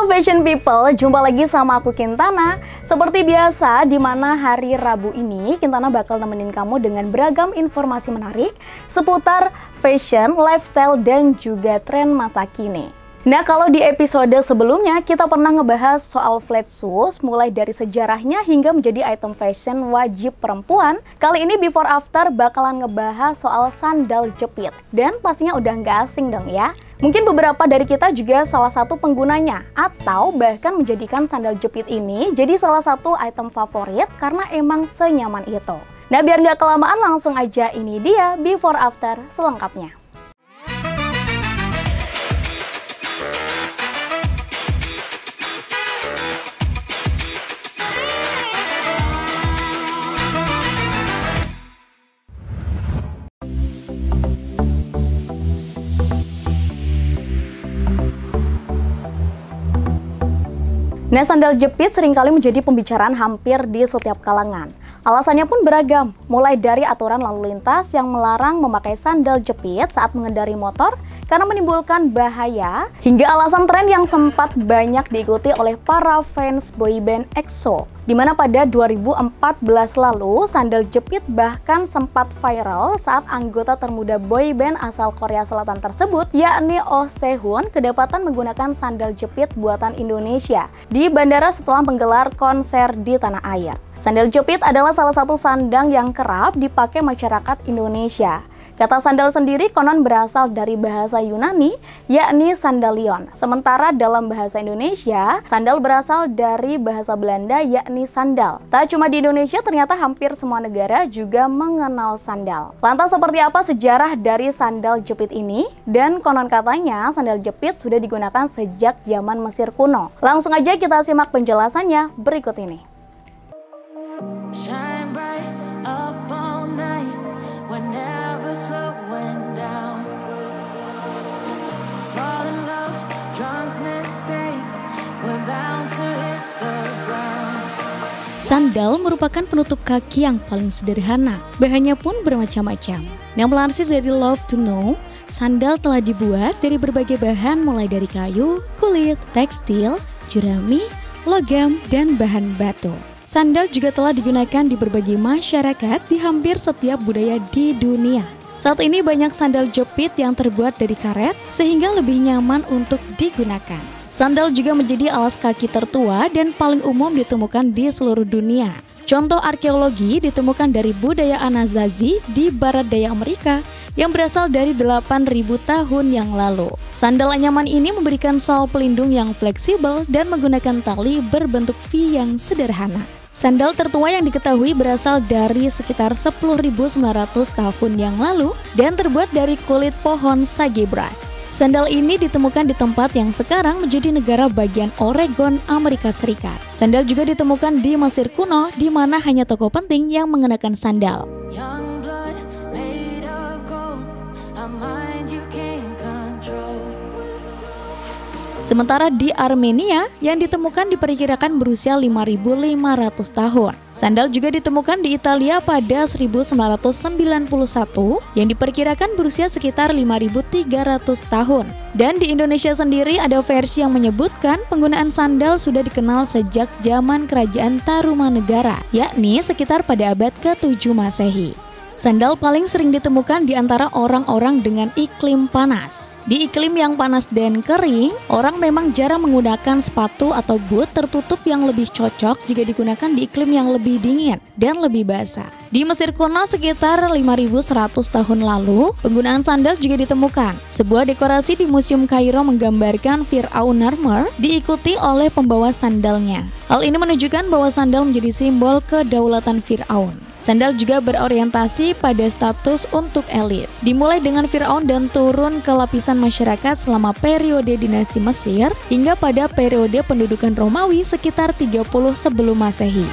Halo fashion people, jumpa lagi sama aku Kintana. Seperti biasa, di mana hari Rabu ini Kintana bakal nemenin kamu dengan beragam informasi menarik seputar fashion, lifestyle, dan juga tren masa kini. Nah, kalau di episode sebelumnya kita pernah ngebahas soal flat shoes, mulai dari sejarahnya hingga menjadi item fashion wajib perempuan. Kali ini before after bakalan ngebahas soal sandal jepit. Dan pastinya udah nggak asing dong ya. Mungkin beberapa dari kita juga salah satu penggunanya, atau bahkan menjadikan sandal jepit ini jadi salah satu item favorit karena emang senyaman itu. Nah, biar nggak kelamaan langsung aja ini dia before after selengkapnya. Nah, sandal jepit seringkali menjadi pembicaraan hampir di setiap kalangan. Alasannya pun beragam, mulai dari aturan lalu lintas yang melarang memakai sandal jepit saat mengendari motor karena menimbulkan bahaya, hingga alasan tren yang sempat banyak diikuti oleh para fans boyband EXO. Di mana pada 2014 lalu, sandal jepit bahkan sempat viral saat anggota termuda boyband asal Korea Selatan tersebut, yakni Oh Sehun, kedapatan menggunakan sandal jepit buatan Indonesia di bandara setelah menggelar konser di tanah air. Sandal jepit adalah salah satu sandang yang kerap dipakai masyarakat Indonesia. Kata sandal sendiri konon berasal dari bahasa Yunani, yakni sandalion. Sementara dalam bahasa Indonesia, sandal berasal dari bahasa Belanda, yakni sandal. Tak cuma di Indonesia, ternyata hampir semua negara juga mengenal sandal. Lantas seperti apa sejarah dari sandal jepit ini? Dan konon katanya sandal jepit sudah digunakan sejak zaman Mesir kuno. Langsung aja kita simak penjelasannya berikut ini. Sandal merupakan penutup kaki yang paling sederhana. Bahannya pun bermacam-macam. Yang melansir dari Love to Know, sandal telah dibuat dari berbagai bahan mulai dari kayu, kulit, tekstil, jerami, logam, dan bahan batu. Sandal juga telah digunakan di berbagai masyarakat di hampir setiap budaya di dunia. Saat ini banyak sandal jepit yang terbuat dari karet sehingga lebih nyaman untuk digunakan. Sandal juga menjadi alas kaki tertua dan paling umum ditemukan di seluruh dunia. Contoh arkeologi ditemukan dari budaya Anasazi di barat daya Amerika yang berasal dari 8.000 tahun yang lalu. Sandal anyaman ini memberikan sol pelindung yang fleksibel dan menggunakan tali berbentuk V yang sederhana. Sandal tertua yang diketahui berasal dari sekitar 10.900 tahun yang lalu dan terbuat dari kulit pohon sagebras. Sandal ini ditemukan di tempat yang sekarang menjadi negara bagian Oregon, Amerika Serikat. Sandal juga ditemukan di Mesir kuno, di mana hanya tokoh penting yang mengenakan sandal. Sementara di Armenia, yang ditemukan diperkirakan berusia 5.500 tahun. Sandal juga ditemukan di Italia pada 1991, yang diperkirakan berusia sekitar 5.300 tahun. Dan di Indonesia sendiri ada versi yang menyebutkan penggunaan sandal sudah dikenal sejak zaman Kerajaan Tarumanegara, yakni sekitar pada abad ke-7 Masehi. Sandal paling sering ditemukan di antara orang-orang dengan iklim panas. Di iklim yang panas dan kering, orang memang jarang menggunakan sepatu atau boot tertutup yang lebih cocok jika digunakan di iklim yang lebih dingin dan lebih basah. Di Mesir kuno sekitar 5.100 tahun lalu, penggunaan sandal juga ditemukan. Sebuah dekorasi di Museum Kairo menggambarkan Fir'aun Narmer diikuti oleh pembawa sandalnya. Hal ini menunjukkan bahwa sandal menjadi simbol kedaulatan Fir'aun. Sandal juga berorientasi pada status untuk elit. Dimulai dengan Firaun dan turun ke lapisan masyarakat selama periode dinasti Mesir hingga pada periode pendudukan Romawi sekitar 30 sebelum Masehi.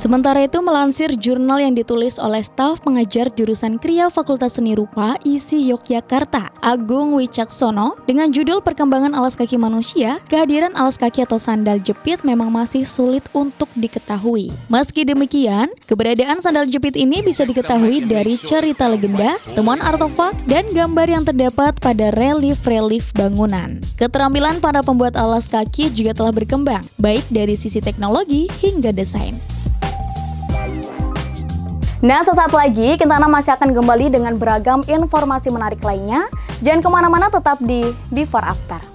Sementara itu, melansir jurnal yang ditulis oleh staf pengajar jurusan Kriya Fakultas Seni Rupa ISI Yogyakarta, Agung Wicaksono, dengan judul Perkembangan Alas Kaki Manusia, kehadiran alas kaki atau sandal jepit memang masih sulit untuk diketahui. Meski demikian, keberadaan sandal jepit ini bisa diketahui dari cerita legenda, temuan artefak, dan gambar yang terdapat pada relief-relief bangunan. Keterampilan para pembuat alas kaki juga telah berkembang, baik dari sisi teknologi hingga desain. Nah, sesaat lagi Kintana masih akan kembali dengan beragam informasi menarik lainnya. Jangan kemana-mana, tetap di Before After.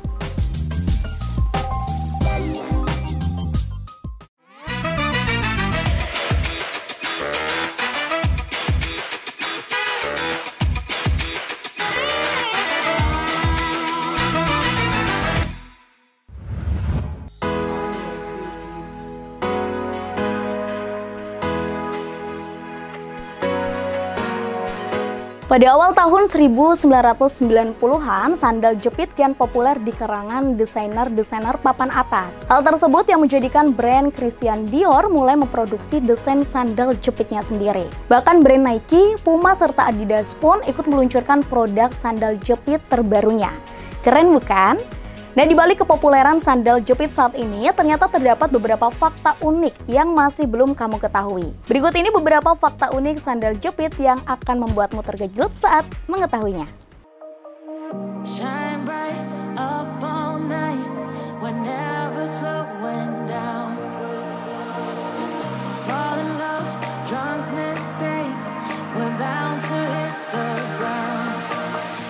Pada awal tahun 1990-an, sandal jepit kian populer di kalangan desainer-desainer papan atas. Hal tersebut yang menjadikan brand Christian Dior mulai memproduksi desain sandal jepitnya sendiri. Bahkan brand Nike, Puma, serta Adidas pun ikut meluncurkan produk sandal jepit terbarunya. Keren bukan? Nah, di balik kepopuleran sandal jepit saat ini, ternyata terdapat beberapa fakta unik yang masih belum kamu ketahui. Berikut ini beberapa fakta unik sandal jepit yang akan membuatmu terkejut saat mengetahuinya.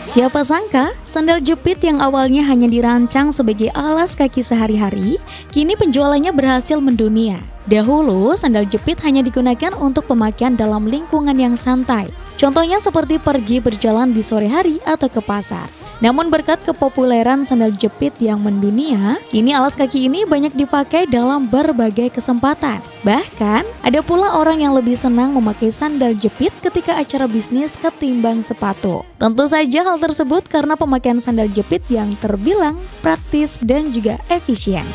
Siapa sangka, sandal jepit yang awalnya hanya dirancang sebagai alas kaki sehari-hari, kini penjualannya berhasil mendunia. Dahulu, sandal jepit hanya digunakan untuk pemakaian dalam lingkungan yang santai. Contohnya seperti pergi berjalan di sore hari atau ke pasar. Namun berkat kepopuleran sandal jepit yang mendunia, kini alas kaki ini banyak dipakai dalam berbagai kesempatan. Bahkan, ada pula orang yang lebih senang memakai sandal jepit ketika acara bisnis ketimbang sepatu. Tentu saja hal tersebut karena pemakaian sandal jepit yang terbilang praktis dan juga efisien.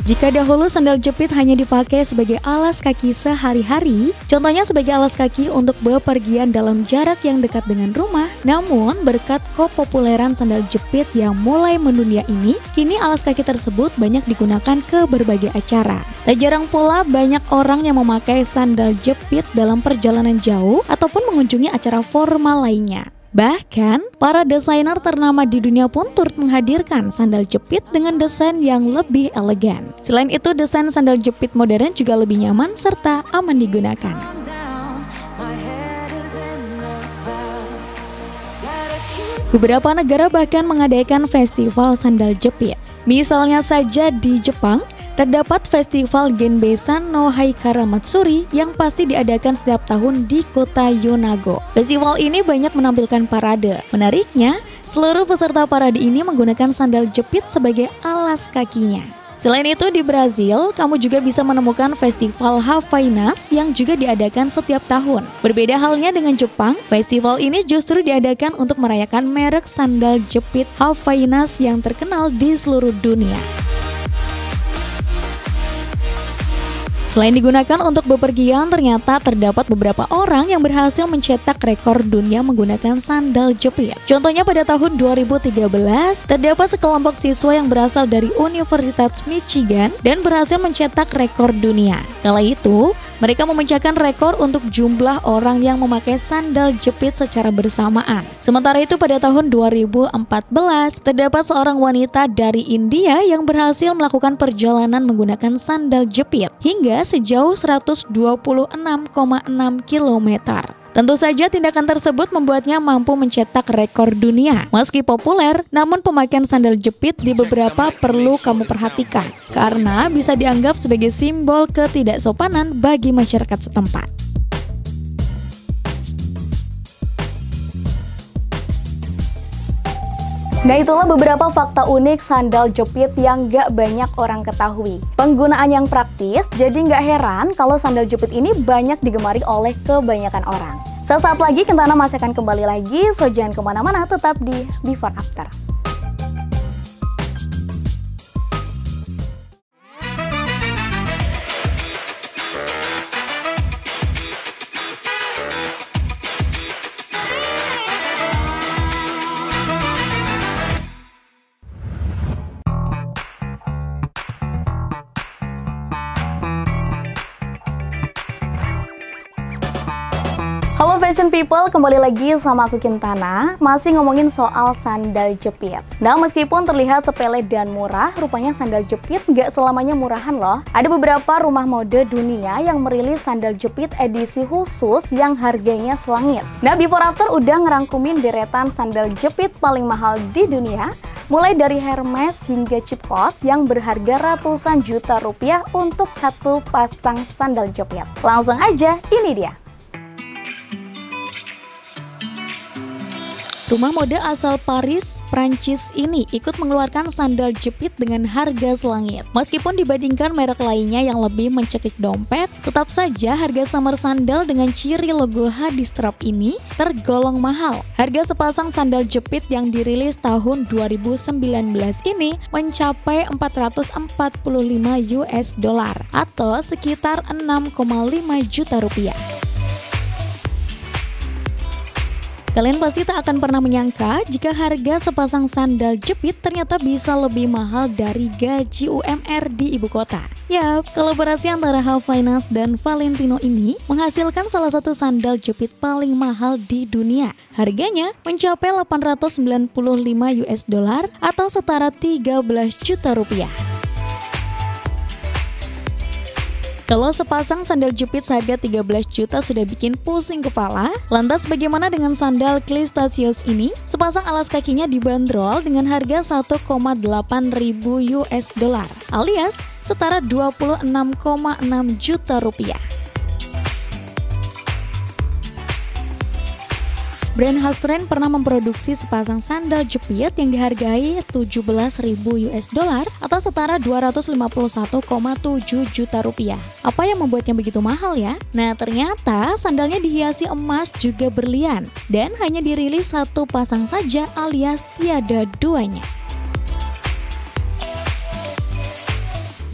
Jika dahulu sandal jepit hanya dipakai sebagai alas kaki sehari-hari, contohnya sebagai alas kaki untuk bepergian dalam jarak yang dekat dengan rumah, namun berkat kepopuleran sandal jepit yang mulai mendunia ini, kini alas kaki tersebut banyak digunakan ke berbagai acara. Tak jarang pula banyak orang yang memakai sandal jepit dalam perjalanan jauh ataupun mengunjungi acara formal lainnya. Bahkan, para desainer ternama di dunia pun turut menghadirkan sandal jepit dengan desain yang lebih elegan. Selain itu, desain sandal jepit modern juga lebih nyaman serta aman digunakan. Beberapa negara bahkan mengadakan festival sandal jepit. Misalnya saja di Jepang, terdapat festival Genbeisan no Haikara Matsuri yang pasti diadakan setiap tahun di kota Yonago. Festival ini banyak menampilkan parade. Menariknya, seluruh peserta parade ini menggunakan sandal jepit sebagai alas kakinya. Selain itu, di Brazil, kamu juga bisa menemukan festival Havaianas yang juga diadakan setiap tahun. Berbeda halnya dengan Jepang, festival ini justru diadakan untuk merayakan merek sandal jepit Havaianas yang terkenal di seluruh dunia. Selain digunakan untuk bepergian, ternyata terdapat beberapa orang yang berhasil mencetak rekor dunia menggunakan sandal jepit. Contohnya pada tahun 2013, terdapat sekelompok siswa yang berasal dari Universitas Michigan dan berhasil mencetak rekor dunia. Kala itu, mereka memecahkan rekor untuk jumlah orang yang memakai sandal jepit secara bersamaan. Sementara itu pada tahun 2014, terdapat seorang wanita dari India yang berhasil melakukan perjalanan menggunakan sandal jepit hingga sejauh 126,6 km. Tentu saja tindakan tersebut membuatnya mampu mencetak rekor dunia. Meski populer, namun pemakaian sandal jepit di beberapa perlu kamu perhatikan karena bisa dianggap sebagai simbol ketidaksopanan bagi masyarakat setempat. Nah, itulah beberapa fakta unik sandal jepit yang gak banyak orang ketahui. Penggunaan yang praktis, jadi gak heran kalau sandal jepit ini banyak digemari oleh kebanyakan orang. Sesaat lagi Kintana masih akan kembali lagi, so jangan kemana-mana, tetap di Before After. Fashion People, kembali lagi sama aku Kintana, masih ngomongin soal sandal jepit. Nah, meskipun terlihat sepele dan murah, rupanya sandal jepit nggak selamanya murahan loh. Ada beberapa rumah mode dunia yang merilis sandal jepit edisi khusus yang harganya selangit. Nah, before after udah ngerangkumin deretan sandal jepit paling mahal di dunia, mulai dari Hermes hingga cheap cost yang berharga ratusan juta rupiah untuk satu pasang sandal jepit. Langsung aja, ini dia. Rumah mode asal Paris, Prancis ini ikut mengeluarkan sandal jepit dengan harga selangit. Meskipun dibandingkan merek lainnya yang lebih mencekik dompet, tetap saja harga summer sandal dengan ciri logo H di strap ini tergolong mahal. Harga sepasang sandal jepit yang dirilis tahun 2019 ini mencapai 445 US dollar atau sekitar 6,5 juta rupiah. Kalian pasti tak akan pernah menyangka jika harga sepasang sandal jepit ternyata bisa lebih mahal dari gaji UMR di ibu kota. Yap, kolaborasi antara Havainas dan Valentino ini menghasilkan salah satu sandal jepit paling mahal di dunia. Harganya mencapai 895 US dollar atau setara 13 juta rupiah. Kalau sepasang sandal jepit seharga 13 juta sudah bikin pusing kepala, lantas bagaimana dengan sandal Klistasios ini? Sepasang alas kakinya dibanderol dengan harga 1,8 ribu US dollar alias setara 26,6 juta rupiah. Brand Hastren pernah memproduksi sepasang sandal jepit yang dihargai 17.000 US dollar atau setara 251,7 juta rupiah. Apa yang membuatnya begitu mahal ya? Nah, ternyata sandalnya dihiasi emas juga berlian dan hanya dirilis satu pasang saja alias tiada duanya.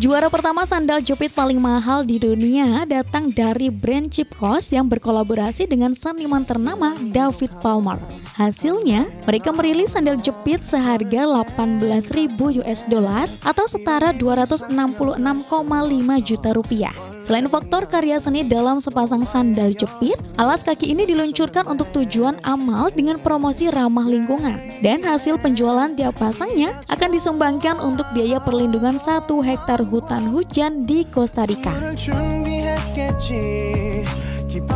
Juara pertama sandal jepit paling mahal di dunia datang dari brand cheap cost yang berkolaborasi dengan seniman ternama David Palmer. Hasilnya, mereka merilis sandal jepit seharga 18.000 US dollar atau setara 266,5 juta rupiah. Selain faktor karya seni dalam sepasang sandal jepit, alas kaki ini diluncurkan untuk tujuan amal dengan promosi ramah lingkungan. Dan hasil penjualan tiap pasangnya akan disumbangkan untuk biaya perlindungan 1 hektar hutan hujan di Costa Rica.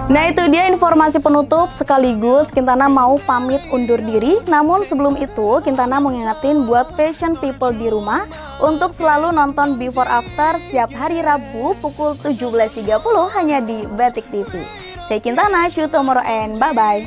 Nah, itu dia informasi penutup sekaligus Kintana mau pamit undur diri. Namun sebelum itu Kintana mau ngingetin buat fashion people di rumah untuk selalu nonton Before After setiap hari Rabu pukul 17.30 hanya di Batik TV. Saya Kintana, see you tomorrow and bye-bye.